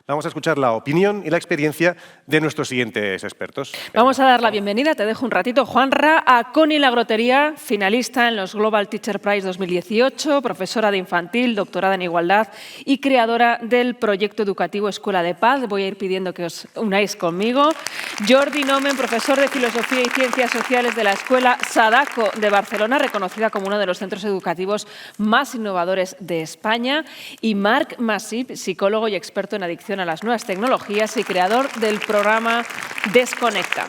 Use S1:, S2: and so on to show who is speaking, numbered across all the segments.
S1: Vamos a escuchar la opinión y la experiencia de nuestros siguientes expertos.
S2: Vamos a dar la bienvenida, te dejo un ratito, Juanra, a Connie Lagrotería, finalista en los Global Teacher Prize 2018, profesora de infantil, doctorada en igualdad y creadora del proyecto educativo Escuela de Paz. Voy a ir pidiendo que os unáis conmigo. Jordi Nomen, profesor de Filosofía y Ciencias Sociales de la Escuela Sadako de Barcelona, reconocida como uno de los centros educativos más innovadores de España. Y Marc Masip, psicólogo y experto en adicción a las nuevas tecnologías y creador del programa Desconecta.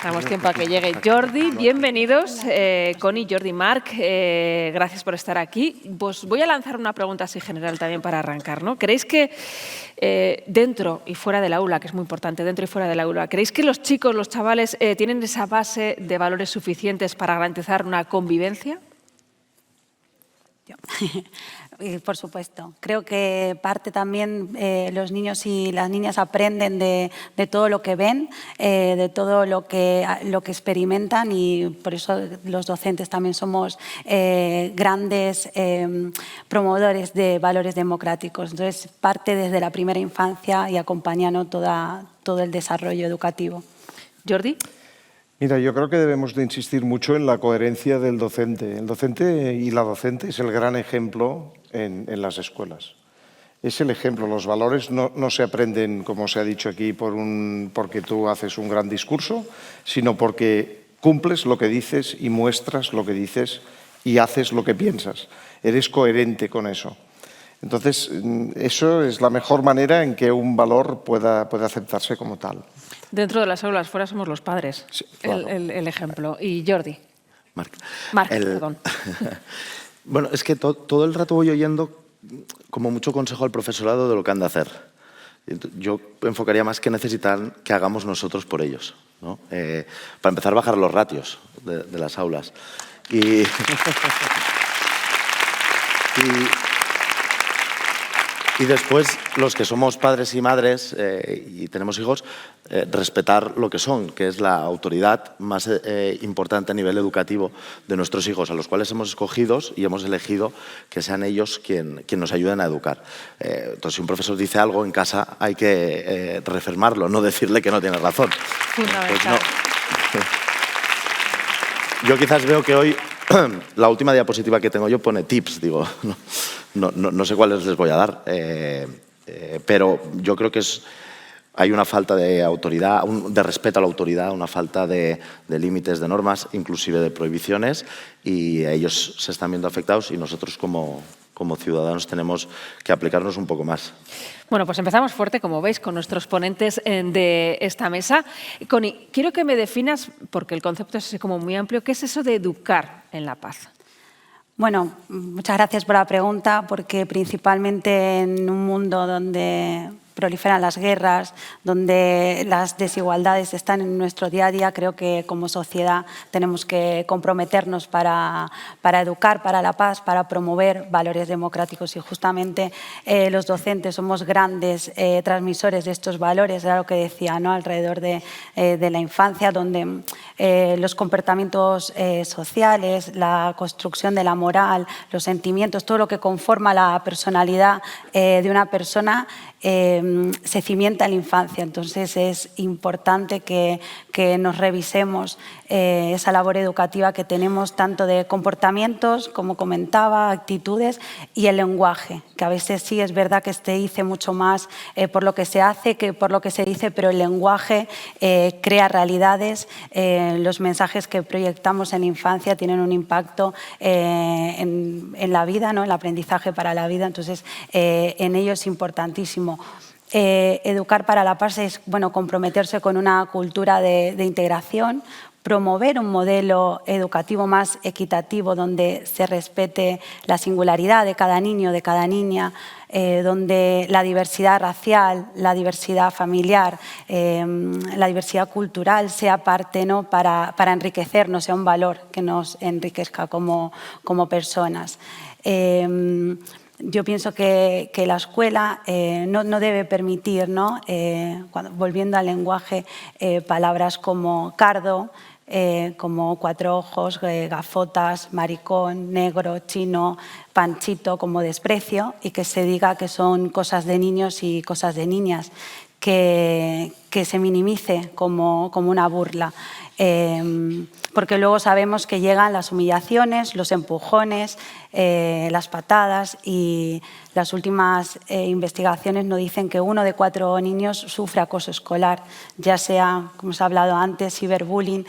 S2: Damos tiempo a que llegue Jordi. Bienvenidos, Connie, Jordi, Marc. Gracias por estar aquí. Pues voy a lanzar una pregunta así general también para arrancar, ¿no? ¿Creéis que dentro y fuera del aula, que es muy importante, dentro y fuera del aula, ¿creéis que los chicos, los chavales, tienen esa base de valores suficientes para garantizar una convivencia?
S3: Por supuesto. Creo que parte también los niños y las niñas aprenden de todo lo que ven, de todo lo que experimentan, y por eso los docentes también somos grandes promotores de valores democráticos. Entonces, parte desde la primera infancia y acompañando todo el desarrollo educativo.
S2: Jordi.
S4: Mira, yo creo que debemos de insistir mucho en la coherencia del docente. El docente y la docente es el gran ejemplo en las escuelas. Es el ejemplo. Los valores no se aprenden, como se ha dicho aquí, porque tú haces un gran discurso, sino porque cumples lo que dices y muestras lo que dices y haces lo que piensas. Eres coherente con eso. Entonces, eso es la mejor manera en que un valor pueda aceptarse como tal.
S2: Dentro de las aulas, fuera somos los padres,
S4: sí, claro.
S2: el ejemplo. Y Jordi.
S5: Marc,
S2: perdón.
S5: Bueno, es que todo el rato voy oyendo como mucho consejo al profesorado de lo que han de hacer. Yo enfocaría más que necesitan que hagamos nosotros por ellos, ¿no? Para empezar, bajar los ratios de las aulas. Y después, los que somos padres y madres y tenemos hijos, respetar lo que son, que es la autoridad más importante a nivel educativo de nuestros hijos, a los cuales hemos escogido y hemos elegido que sean ellos quien nos ayuden a educar. Entonces, si un profesor dice algo en casa, hay que reafirmarlo, no decirle que no tiene razón.
S2: Fundamental.
S5: Pues no. Yo quizás veo que hoy la última diapositiva que tengo yo pone tips, digo, no sé cuáles les voy a dar, pero yo creo que hay una falta de autoridad, de respeto a la autoridad, una falta de límites, de normas, inclusive de prohibiciones, y ellos se están viendo afectados y nosotros como ciudadanos tenemos que aplicarnos un poco más.
S2: Bueno, pues empezamos fuerte, como veis, con nuestros ponentes de esta mesa. Connie, quiero que me definas, porque el concepto es como muy amplio, ¿qué es eso de educar en la paz?
S3: Bueno, muchas gracias por la pregunta, porque principalmente en un mundo donde proliferan las guerras, donde las desigualdades están en nuestro día a día, creo que como sociedad tenemos que comprometernos para educar, para la paz, para promover valores democráticos, y justamente los docentes somos grandes transmisores de estos valores, era lo que decía, ¿no? Alrededor de la infancia, donde los comportamientos sociales, la construcción de la moral, los sentimientos, todo lo que conforma la personalidad de una persona se cimienta en la infancia. Entonces es importante que nos revisemos esa labor educativa que tenemos, tanto de comportamientos, como comentaba, actitudes, y el lenguaje, que a veces sí es verdad que se dice mucho más por lo que se hace que por lo que se dice, pero el lenguaje crea realidades. Los mensajes que proyectamos en la infancia tienen un impacto en la vida, ¿no? El aprendizaje para la vida. Entonces, en ello es importantísimo. Educar para la paz es, bueno, comprometerse con una cultura de integración, promover un modelo educativo más equitativo donde se respete la singularidad de cada niño, de cada niña, donde la diversidad racial, la diversidad familiar, la diversidad cultural sea parte, ¿no? para enriquecernos, sea un valor que nos enriquezca como personas. Yo pienso que la escuela no debe permitir, ¿no? Volviendo al lenguaje, palabras como cardo, como cuatro ojos, gafotas, maricón, negro, chino, panchito, como desprecio, y que se diga que son cosas de niños y cosas de niñas, que se minimice como una burla. Porque luego sabemos que llegan las humillaciones, los empujones, las patadas, y las últimas investigaciones nos dicen que 1 de 4 niños sufre acoso escolar, ya sea, como se ha hablado antes, ciberbullying,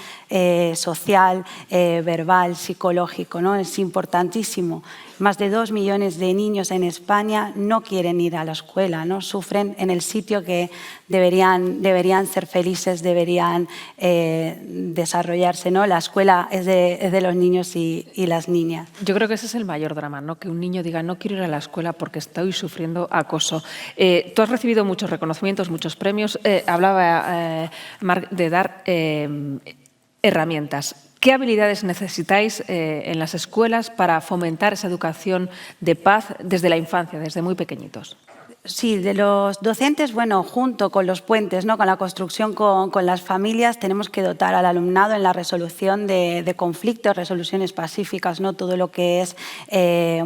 S3: social, verbal, psicológico, ¿no? Es importantísimo. Más de 2 millones de niños en España no quieren ir a la escuela, ¿no? Sufren en el sitio que deberían ser felices, deberían desarrollarse, ¿no? La escuela es de los niños y las niñas.
S2: Yo creo que ese es el mayor drama, ¿no? Que un niño diga no quiero ir a la escuela porque estoy sufriendo acoso. Tú has recibido muchos reconocimientos, muchos premios. Hablaba Marc de dar herramientas. ¿Qué habilidades necesitáis en las escuelas para fomentar esa educación de paz desde la infancia, desde muy pequeñitos?
S3: Sí, de los docentes, bueno, junto con los puentes, ¿no? Con la construcción con las familias, tenemos que dotar al alumnado en la resolución de conflictos, resoluciones pacíficas, ¿no? Todo lo que es,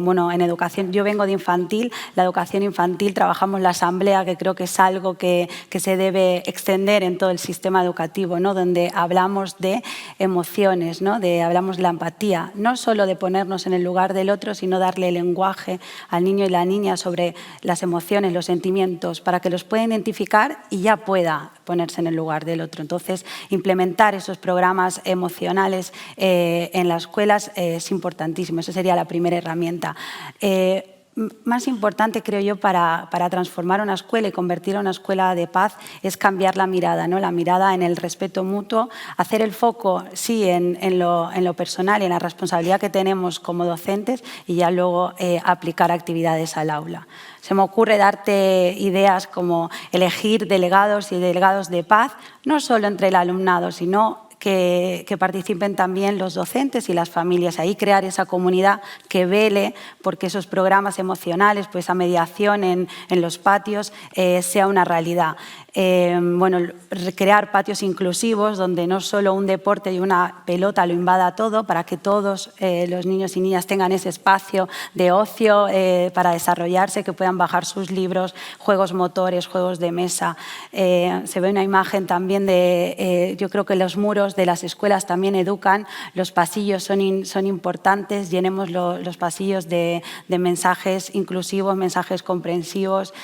S3: bueno, en educación. Yo vengo de infantil, la educación infantil, trabajamos la asamblea, que creo que es algo que se debe extender en todo el sistema educativo, ¿no? Donde hablamos de emociones, ¿no? Hablamos de la empatía, no solo de ponernos en el lugar del otro, sino darle lenguaje al niño y la niña sobre las emociones, los sentimientos, para que los pueda identificar y ya pueda ponerse en el lugar del otro. Entonces, implementar esos programas emocionales en las escuelas es importantísimo. Esa sería la primera herramienta. Más importante, creo yo, para transformar una escuela y convertir a una escuela de paz es cambiar la mirada, ¿no? La mirada en el respeto mutuo, hacer el foco, sí, en lo personal y en la responsabilidad que tenemos como docentes, y ya luego aplicar actividades al aula. Se me ocurre darte ideas como elegir delegados y delegados de paz, no solo entre el alumnado, sino que participen también los docentes y las familias. Ahí crear esa comunidad que vele porque esos programas emocionales, pues esa mediación en los patios sea una realidad. Bueno, crear patios inclusivos donde no solo un deporte y una pelota lo invada todo, para que todos los niños y niñas tengan ese espacio de ocio para desarrollarse, que puedan bajar sus libros, juegos motores, juegos de mesa. Se ve una imagen también de, yo creo que los muros de las escuelas también educan, los pasillos son importantes, llenemos los pasillos de mensajes inclusivos, mensajes comprensivos,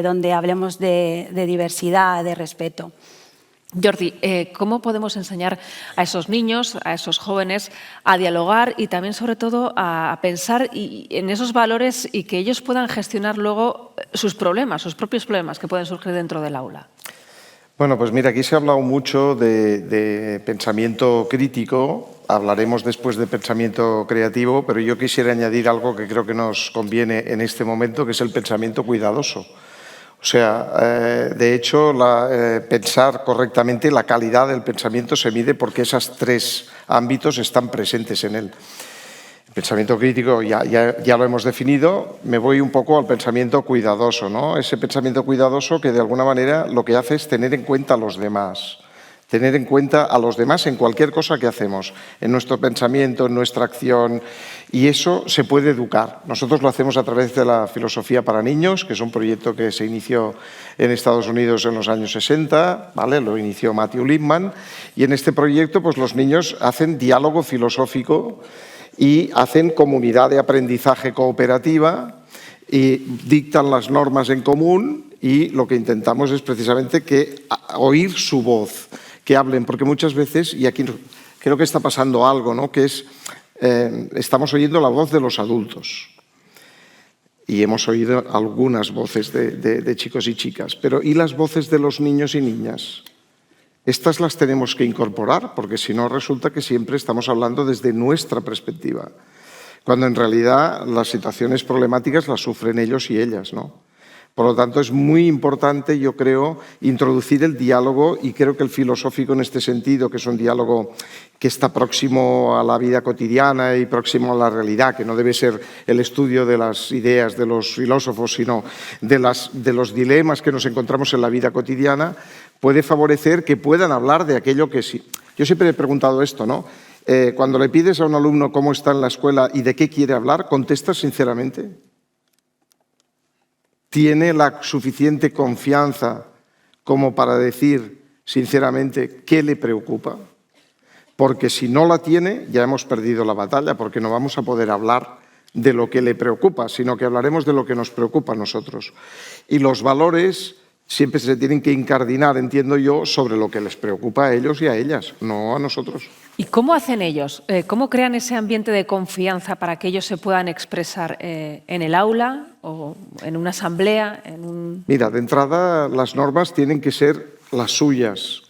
S3: donde hablemos de diversidad, de respeto.
S2: Jordi, ¿cómo podemos enseñar a esos niños, a esos jóvenes, a dialogar y también, sobre todo, a pensar en esos valores y que ellos puedan gestionar luego sus problemas, sus propios problemas que pueden surgir dentro del aula?
S4: Bueno, pues mira, aquí se ha hablado mucho de pensamiento crítico, hablaremos después de pensamiento creativo, pero yo quisiera añadir algo que creo que nos conviene en este momento, que es el pensamiento cuidadoso. O sea, de hecho, pensar correctamente, la calidad del pensamiento se mide porque esos 3 ámbitos están presentes en él. El pensamiento crítico ya lo hemos definido, me voy un poco al pensamiento cuidadoso, ¿no? Ese pensamiento cuidadoso que de alguna manera lo que hace es tener en cuenta a los demás. Tener en cuenta a los demás en cualquier cosa que hacemos, en nuestro pensamiento, en nuestra acción, y eso se puede educar. Nosotros lo hacemos a través de la Filosofía para Niños, que es un proyecto que se inició en Estados Unidos en los años 60, ¿vale? Lo inició Matthew Lipman, y en este proyecto pues, los niños hacen diálogo filosófico y hacen comunidad de aprendizaje cooperativa y dictan las normas en común, y lo que intentamos es precisamente oír su voz, que hablen, porque muchas veces, y aquí creo que está pasando algo, ¿no? Que es, estamos oyendo la voz de los adultos y hemos oído algunas voces de chicos y chicas, pero ¿y las voces de los niños y niñas? Estas las tenemos que incorporar, porque si no resulta que siempre estamos hablando desde nuestra perspectiva, cuando en realidad las situaciones problemáticas las sufren ellos y ellas, ¿no? Por lo tanto, es muy importante, yo creo, introducir el diálogo, y creo que el filosófico en este sentido, que es un diálogo que está próximo a la vida cotidiana y próximo a la realidad, que no debe ser el estudio de las ideas de los filósofos, sino de los dilemas que nos encontramos en la vida cotidiana, puede favorecer que puedan hablar de aquello que sí. Yo siempre he preguntado esto, ¿no? Cuando le pides a un alumno cómo está en la escuela y de qué quiere hablar, ¿contestas sinceramente? ¿Tiene la suficiente confianza como para decir sinceramente qué le preocupa? Porque si no la tiene, ya hemos perdido la batalla, porque no vamos a poder hablar de lo que le preocupa, sino que hablaremos de lo que nos preocupa a nosotros. Y los valores siempre se tienen que incardinar, entiendo yo, sobre lo que les preocupa a ellos y a ellas, no a nosotros.
S2: ¿Y cómo hacen ellos? ¿Cómo crean ese ambiente de confianza para que ellos se puedan expresar en el aula o en una asamblea?
S4: Mira, de entrada las normas tienen que ser las suyas.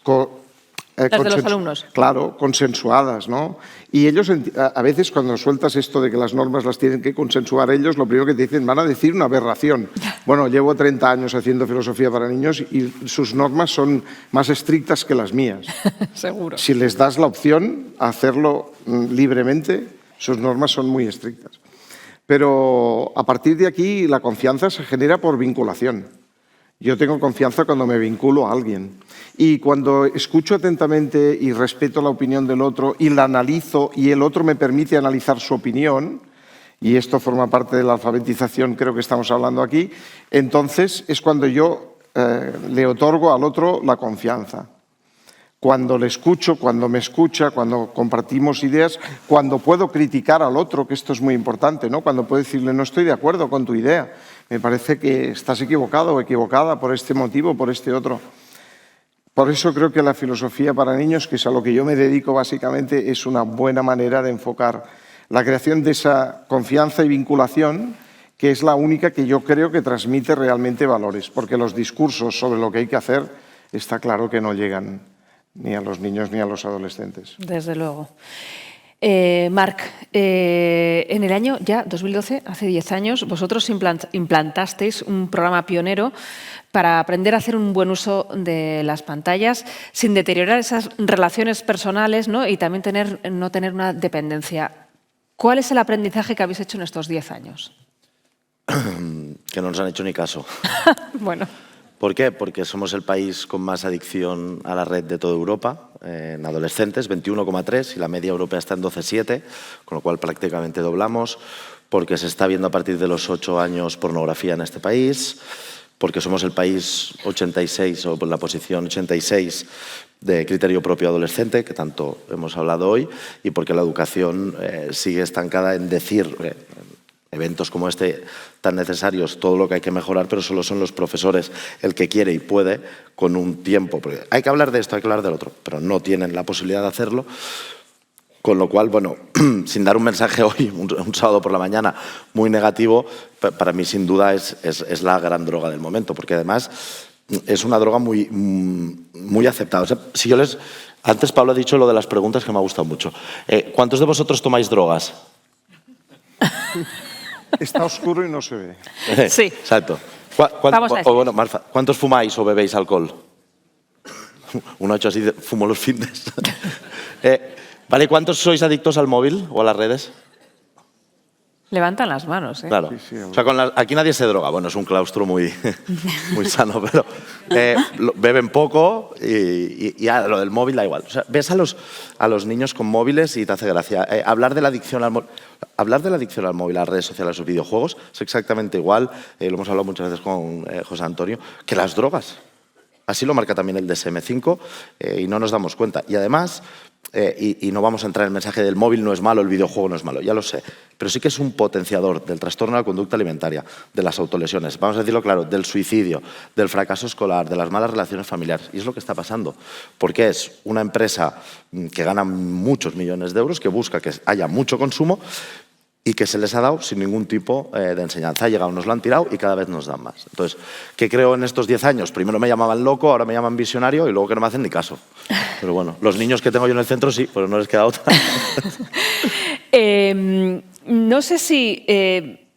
S2: Las de los alumnos.
S4: Claro, consensuadas, ¿no? Y ellos, a veces cuando sueltas esto de que las normas las tienen que consensuar ellos, lo primero que te dicen, van a decir una aberración. Bueno, llevo 30 años haciendo filosofía para niños y sus normas son más estrictas que las mías.
S2: Seguro.
S4: Si les das la opción a hacerlo libremente, sus normas son muy estrictas. Pero a partir de aquí la confianza se genera por vinculación. Yo tengo confianza cuando me vinculo a alguien. Y cuando escucho atentamente y respeto la opinión del otro y la analizo y el otro me permite analizar su opinión, y esto forma parte de la alfabetización, creo que estamos hablando aquí, entonces es cuando yo le otorgo al otro la confianza. Cuando le escucho, cuando me escucha, cuando compartimos ideas, cuando puedo criticar al otro, que esto es muy importante, ¿no? Cuando puedo decirle, no estoy de acuerdo con tu idea, me parece que estás equivocado o equivocada por este motivo, por este otro. Por eso creo que la filosofía para niños, que es a lo que yo me dedico básicamente, es una buena manera de enfocar la creación de esa confianza y vinculación, que es la única que yo creo que transmite realmente valores, porque los discursos sobre lo que hay que hacer está claro que no llegan ni a los niños ni a los adolescentes.
S2: Desde luego. Marc, en el año ya 2012, hace 10 años, vosotros implantasteis un programa pionero para aprender a hacer un buen uso de las pantallas sin deteriorar esas relaciones personales, ¿no? Y también no tener una dependencia. ¿Cuál es el aprendizaje que habéis hecho en estos 10 años?
S5: Que no nos han hecho ni caso.
S2: Bueno.
S5: ¿Por qué? Porque somos el país con más adicción a la red de toda Europa, en adolescentes, 21,3, y la media europea está en 12,7, con lo cual prácticamente doblamos, porque se está viendo a partir de los 8 años pornografía en este país, porque somos el país 86, o la posición 86 de criterio propio adolescente, que tanto hemos hablado hoy, y porque la educación sigue estancada en decir eventos como este tan necesarios, todo lo que hay que mejorar, pero solo son los profesores el que quiere y puede con un tiempo. Porque hay que hablar de esto, hay que hablar del otro, pero no tienen la posibilidad de hacerlo. Con lo cual, bueno, sin dar un mensaje hoy, un sábado por la mañana, muy negativo, para mí sin duda es la gran droga del momento, porque además es una droga muy aceptada. O sea, si yo antes Pablo ha dicho lo de las preguntas que me ha gustado mucho. ¿Cuántos de vosotros tomáis drogas?
S4: Está oscuro y no se ve.
S2: Sí.
S5: Exacto.
S2: Bueno,
S5: Marfa, ¿cuántos fumáis o bebéis alcohol? Uno ha hecho así, fumo los fines. ¿Vale? ¿Cuántos sois adictos al móvil o a las redes?
S2: Levantan las manos, ¿eh?
S5: Claro.
S4: Sí,
S5: o sea, aquí nadie se droga. Bueno, es un claustro muy sano, pero beben poco y lo del móvil da igual. O sea, ves a los niños con móviles y te hace gracia. Hablar de la adicción al móvil, a las redes sociales, a los videojuegos, es exactamente igual, lo hemos hablado muchas veces con José Antonio, que las drogas. Así lo marca también el DSM-5 y no nos damos cuenta. Y además, y no vamos a entrar en el mensaje del móvil no es malo, el videojuego no es malo, ya lo sé, pero sí que es un potenciador del trastorno de la conducta alimentaria, de las autolesiones, vamos a decirlo claro, del suicidio, del fracaso escolar, de las malas relaciones familiares. Y es lo que está pasando, porque es una empresa que gana muchos millones de euros, que busca que haya mucho consumo y que se les ha dado sin ningún tipo de enseñanza. Ha llegado, nos lo han tirado y cada vez nos dan más. Entonces, ¿qué creo en estos 10 años? Primero me llamaban loco, ahora me llaman visionario y luego que no me hacen ni caso. Pero bueno, los niños que tengo yo en el centro sí, pero no les queda otra.
S2: No sé si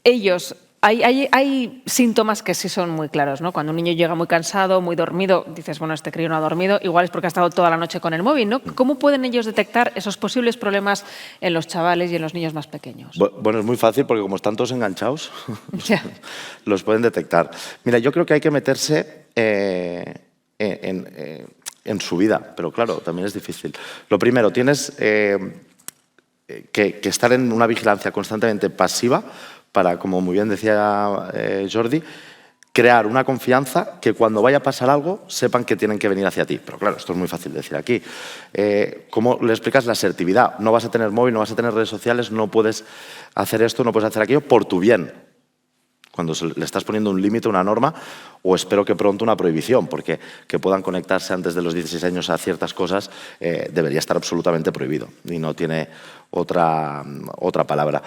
S2: ellos... Hay síntomas que sí son muy claros, ¿no? Cuando un niño llega muy cansado, muy dormido, dices, bueno, este crío no ha dormido, igual es porque ha estado toda la noche con el móvil, ¿no? ¿Cómo pueden ellos detectar esos posibles problemas en los chavales y en los niños más pequeños?
S5: Bueno, es muy fácil porque como están todos enganchados, los pueden detectar. Mira, yo creo que hay que meterse en su vida, pero claro, también es difícil. Lo primero, tienes que estar en una vigilancia constantemente pasiva para, como muy bien decía Jordi, crear una confianza que cuando vaya a pasar algo sepan que tienen que venir hacia ti. Pero claro, esto es muy fácil de decir aquí. ¿Cómo le explicas la asertividad? No vas a tener móvil, no vas a tener redes sociales, no puedes hacer esto, no puedes hacer aquello por tu bien. Cuando le estás poniendo un límite, una norma, o espero que pronto una prohibición, porque que puedan conectarse antes de los 16 años a ciertas cosas debería estar absolutamente prohibido y no tiene otra palabra.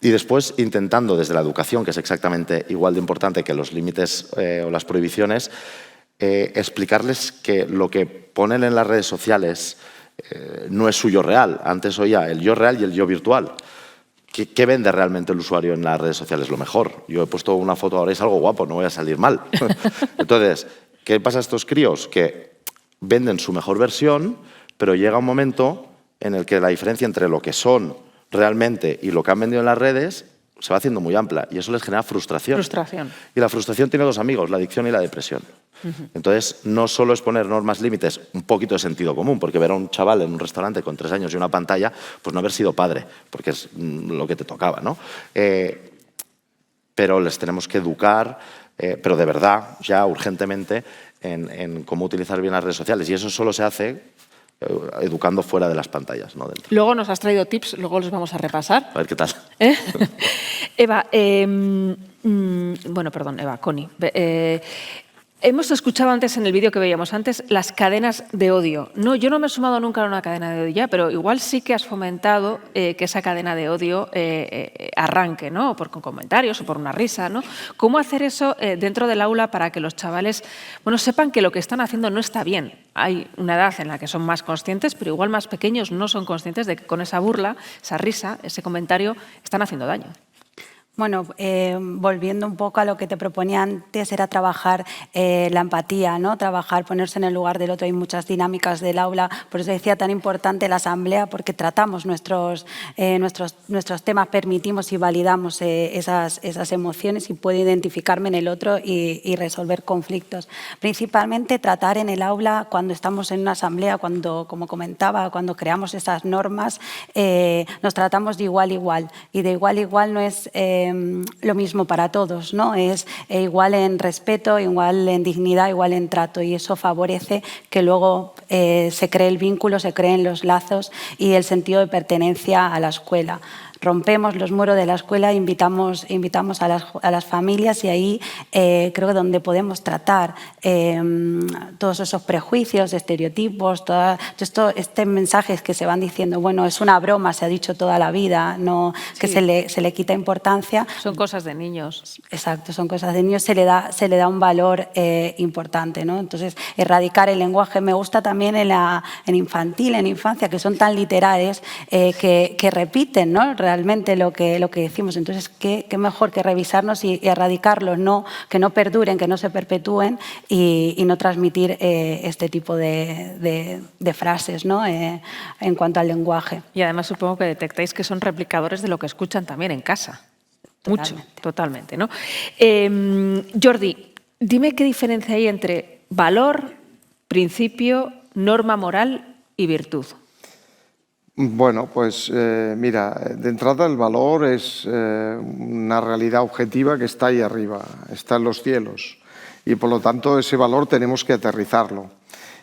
S5: Y después, intentando desde la educación, que es exactamente igual de importante que los límites o las prohibiciones, explicarles que lo que ponen en las redes sociales no es su yo real. Antes oía el yo real y el yo virtual. ¿Qué vende realmente el usuario en las redes sociales? Lo mejor. Yo he puesto una foto ahora y es algo guapo, no voy a salir mal. Entonces, ¿qué pasa a estos críos? Que venden su mejor versión, pero llega un momento en el que la diferencia entre lo que son realmente y lo que han vendido en las redes se va haciendo muy amplia y eso les genera frustración.
S2: Frustración.
S5: Y la frustración tiene dos amigos, la adicción y la depresión. Entonces, no solo es poner normas límites, un poquito de sentido común, porque ver a un chaval en un restaurante con 3 años y una pantalla, pues no haber sido padre, porque es lo que te tocaba, ¿no? Pero les tenemos que educar, pero de verdad, ya urgentemente, en cómo utilizar bien las redes sociales. Y eso solo se hace educando fuera de las pantallas, ¿no? Dentro.
S2: Luego nos has traído tips, luego los vamos a repasar.
S5: A ver qué tal.
S2: Eva, Connie. Hemos escuchado antes en el vídeo que veíamos antes las cadenas de odio. No, yo no me he sumado nunca a una cadena de odio ya, pero igual sí que has fomentado que esa cadena de odio arranque, ¿no? O por comentarios o por una risa, ¿no? ¿Cómo hacer eso dentro del aula para que los chavales, bueno, sepan que lo que están haciendo no está bien? Hay una edad en la que son más conscientes, pero igual más pequeños no son conscientes de que con esa burla, esa risa, ese comentario, están haciendo daño.
S3: Bueno, volviendo un poco a lo que te proponía antes, era trabajar la empatía, ¿no? Trabajar, ponerse en el lugar del otro. Hay muchas dinámicas del aula, por eso decía tan importante la asamblea, porque tratamos nuestros temas, permitimos y validamos esas emociones y puedo identificarme en el otro y resolver conflictos. Principalmente tratar en el aula, cuando estamos en una asamblea, como comentaba, cuando creamos esas normas, nos tratamos de igual a igual. Y de igual a igual no es lo mismo para todos, ¿no? Es igual en respeto, igual en dignidad, igual en trato, y eso favorece que luego se cree el vínculo, se creen los lazos y el sentido de pertenencia a la escuela. Rompemos los muros de la escuela, invitamos a las familias y ahí creo que donde podemos tratar todos esos prejuicios, estereotipos, estos mensajes que se van diciendo, bueno, es una broma, se ha dicho toda la vida, no, sí, que se le quita importancia.
S2: Son cosas de niños.
S3: Exacto, son cosas de niños, se le da un valor importante, ¿no? Entonces, erradicar el lenguaje. Me gusta también en infantil, en infancia, que son tan literales que repiten, ¿no? Realmente lo que decimos. Entonces, qué mejor que revisarnos y erradicarlos, que no perduren, que no se perpetúen y no transmitir este tipo de frases, ¿no? En cuanto al lenguaje.
S2: Y además supongo que detectáis que son replicadores de lo que escuchan también en casa. Totalmente. Mucho, totalmente, ¿no? Jordi, dime qué diferencia hay entre valor, principio, norma moral y virtud.
S4: Bueno, pues mira, de entrada el valor es una realidad objetiva que está ahí arriba, está en los cielos y por lo tanto ese valor tenemos que aterrizarlo.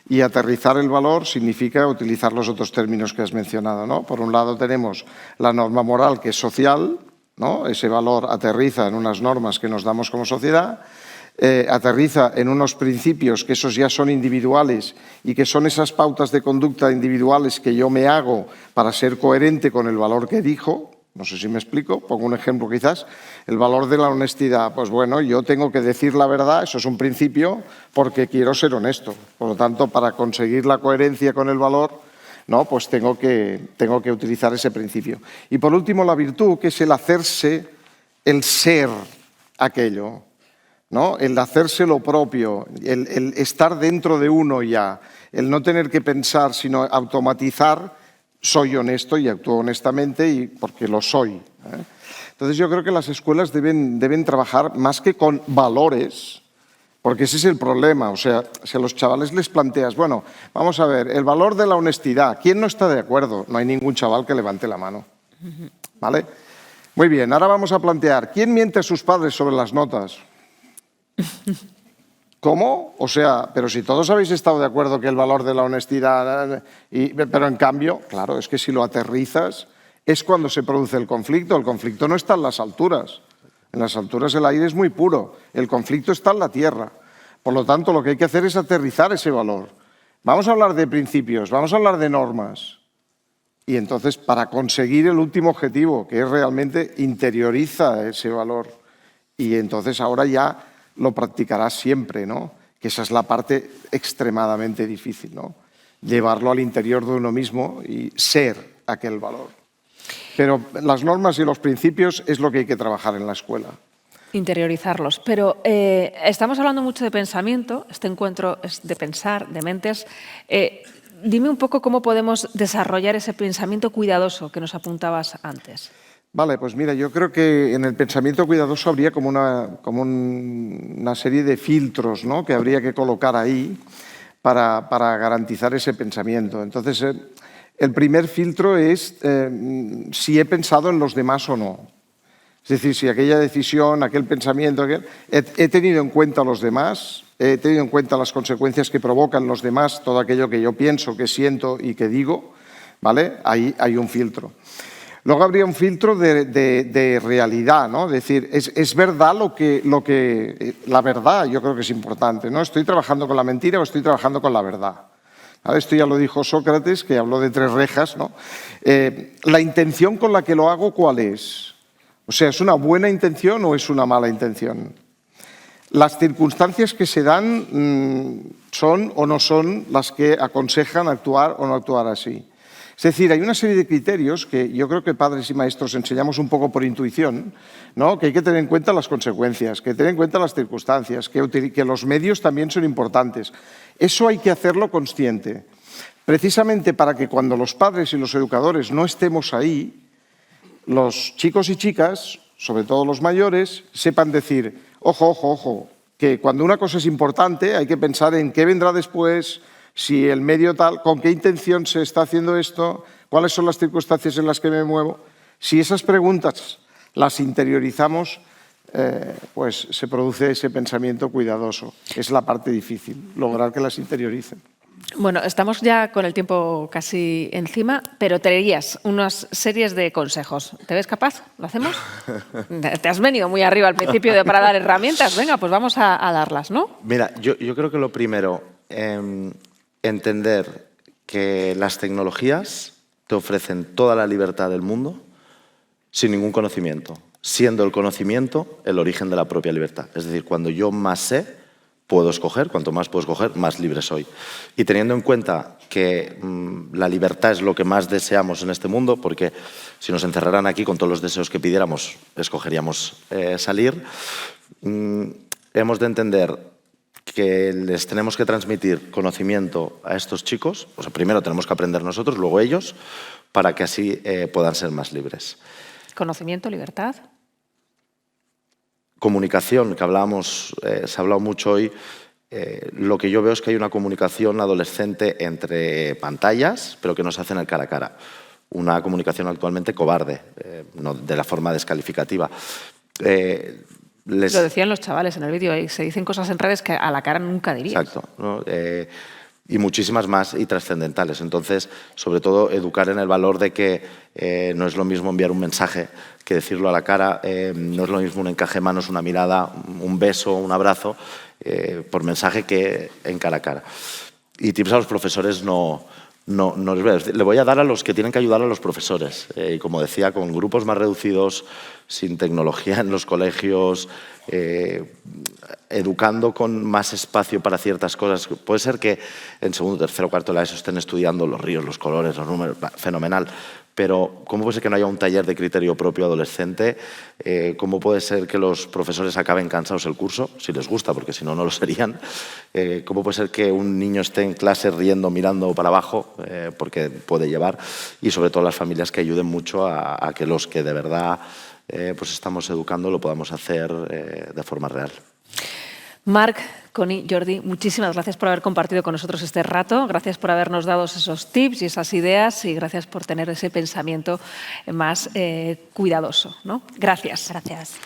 S4: Y aterrizar el valor significa utilizar los otros términos que has mencionado, ¿no? Por un lado tenemos la norma moral que es social, ¿no? Ese valor aterriza en unas normas que nos damos como sociedad, aterriza en unos principios que esos ya son individuales y que son esas pautas de conducta individuales que yo me hago para ser coherente con el valor que dijo. No sé si me explico, pongo un ejemplo quizás. El valor de la honestidad, pues bueno, yo tengo que decir la verdad, eso es un principio porque quiero ser honesto. Por lo tanto, para conseguir la coherencia con el valor, ¿no? Pues tengo que utilizar ese principio. Y por último, la virtud, que es el hacerse, el ser aquello, ¿no? El hacerse lo propio, el estar dentro de uno ya, el no tener que pensar, sino automatizar, soy honesto y actúo honestamente y porque lo soy, Entonces yo creo que las escuelas deben trabajar más que con valores, Porque ese es el problema. O sea, si a los chavales les planteas, bueno, vamos a ver, el valor de la honestidad, ¿quién no está de acuerdo? No hay ningún chaval que levante la mano. ¿Vale? Muy bien, ahora vamos a plantear, ¿quién miente a sus padres sobre las notas? ¿Cómo? O sea, pero si todos habéis estado de acuerdo que el valor de la honestidad, pero en cambio, claro, es que si lo aterrizas, es cuando se produce el conflicto. El conflicto no está en las alturas. En las alturas el aire es muy puro. El conflicto está en la tierra. Por lo tanto, lo que hay que hacer es aterrizar ese valor. Vamos a hablar de principios, vamos a hablar de normas. Y entonces, para conseguir el último objetivo, que es realmente interioriza ese valor. Y entonces ahora ya lo practicarás siempre, ¿no? Que esa es la parte extremadamente difícil, ¿no? Llevarlo al interior de uno mismo y ser aquel valor. Pero las normas y los principios es lo que hay que trabajar en la escuela.
S2: Interiorizarlos. Pero estamos hablando mucho de pensamiento, este encuentro es de pensar, de mentes. Dime un poco cómo podemos desarrollar ese pensamiento cuidadoso que nos apuntabas antes.
S4: Vale, pues mira, yo creo que en el pensamiento cuidadoso habría como una serie de filtros, ¿no?, que habría que colocar ahí para garantizar ese pensamiento. Entonces, el primer filtro es si he pensado en los demás o no. Es decir, si aquella decisión, aquel pensamiento, he tenido en cuenta a los demás, he tenido en cuenta las consecuencias que provocan los demás, todo aquello que yo pienso, que siento y que digo, ¿vale? Ahí hay un filtro. Luego habría un filtro de realidad, ¿no? Es decir, es verdad la verdad yo creo que es importante, ¿no? ¿Estoy trabajando con la mentira o estoy trabajando con la verdad? ¿Vale? Esto ya lo dijo Sócrates, que habló de 3 rejas, ¿no? La intención con la que lo hago, ¿cuál es? O sea, ¿es una buena intención o es una mala intención? Las circunstancias que se dan son o no son las que aconsejan actuar o no actuar así. Es decir, hay una serie de criterios que yo creo que padres y maestros enseñamos un poco por intuición, ¿no? Que hay que tener en cuenta las consecuencias, que tener en cuenta las circunstancias, que los medios también son importantes. Eso hay que hacerlo consciente, precisamente para que cuando los padres y los educadores no estemos ahí, los chicos y chicas, sobre todo los mayores, sepan decir, ojo, ojo, ojo, que cuando una cosa es importante hay que pensar en qué vendrá después, si el medio tal, con qué intención se está haciendo esto, cuáles son las circunstancias en las que me muevo. Si esas preguntas las interiorizamos, pues se produce ese pensamiento cuidadoso. Es la parte difícil, lograr que las interioricen.
S2: Bueno, estamos ya con el tiempo casi encima, pero te leías unas series de consejos. ¿Te ves capaz? ¿Lo hacemos? Te has venido muy arriba al principio para dar herramientas. Venga, pues vamos a darlas, ¿no?
S5: Mira, yo creo que lo primero, entender que las tecnologías te ofrecen toda la libertad del mundo sin ningún conocimiento, siendo el conocimiento el origen de la propia libertad. Es decir, cuando yo más sé, puedo escoger, cuanto más puedo escoger, más libre soy. Y teniendo en cuenta que la libertad es lo que más deseamos en este mundo, porque si nos encerraran aquí con todos los deseos que pidiéramos, escogeríamos salir, hemos de entender que les tenemos que transmitir conocimiento a estos chicos. O sea, primero tenemos que aprender nosotros, luego ellos, para que así puedan ser más libres.
S2: Conocimiento, libertad.
S5: Comunicación, que hablábamos, se ha hablado mucho hoy. Lo que yo veo es que hay una comunicación adolescente entre pantallas, pero que no se hace en el cara a cara. Una comunicación actualmente cobarde, no de la forma descalificativa.
S2: Lo decían los chavales en el vídeo, se dicen cosas en redes que a la cara nunca dirías.
S5: Exacto, ¿no? Y muchísimas más y trascendentales. Entonces, sobre todo, educar en el valor de que no es lo mismo enviar un mensaje que decirlo a la cara, no es lo mismo un encaje de manos, una mirada, un beso, un abrazo, por mensaje que en cara a cara. Y tips a los profesores no les voy a decir. Le voy a dar a los que tienen que ayudar a los profesores. Y como decía, con grupos más reducidos, sin tecnología en los colegios, educando con más espacio para ciertas cosas. Puede ser que en segundo, tercero, cuarto de la ESO estén estudiando los ríos, los colores, los números, fenomenal. Pero ¿cómo puede ser que no haya un taller de criterio propio adolescente? ¿Cómo puede ser que los profesores acaben cansados el curso? Si les gusta, porque si no, no lo serían. ¿Cómo puede ser que un niño esté en clase riendo, mirando para abajo? Porque puede llevar. Y sobre todo las familias que ayuden mucho a que los que de verdad pues estamos educando lo podamos hacer de forma real.
S2: Marc, Connie, Jordi, muchísimas gracias por haber compartido con nosotros este rato, gracias por habernos dado esos tips y esas ideas y gracias por tener ese pensamiento más cuidadoso, ¿no? Gracias.
S3: Gracias.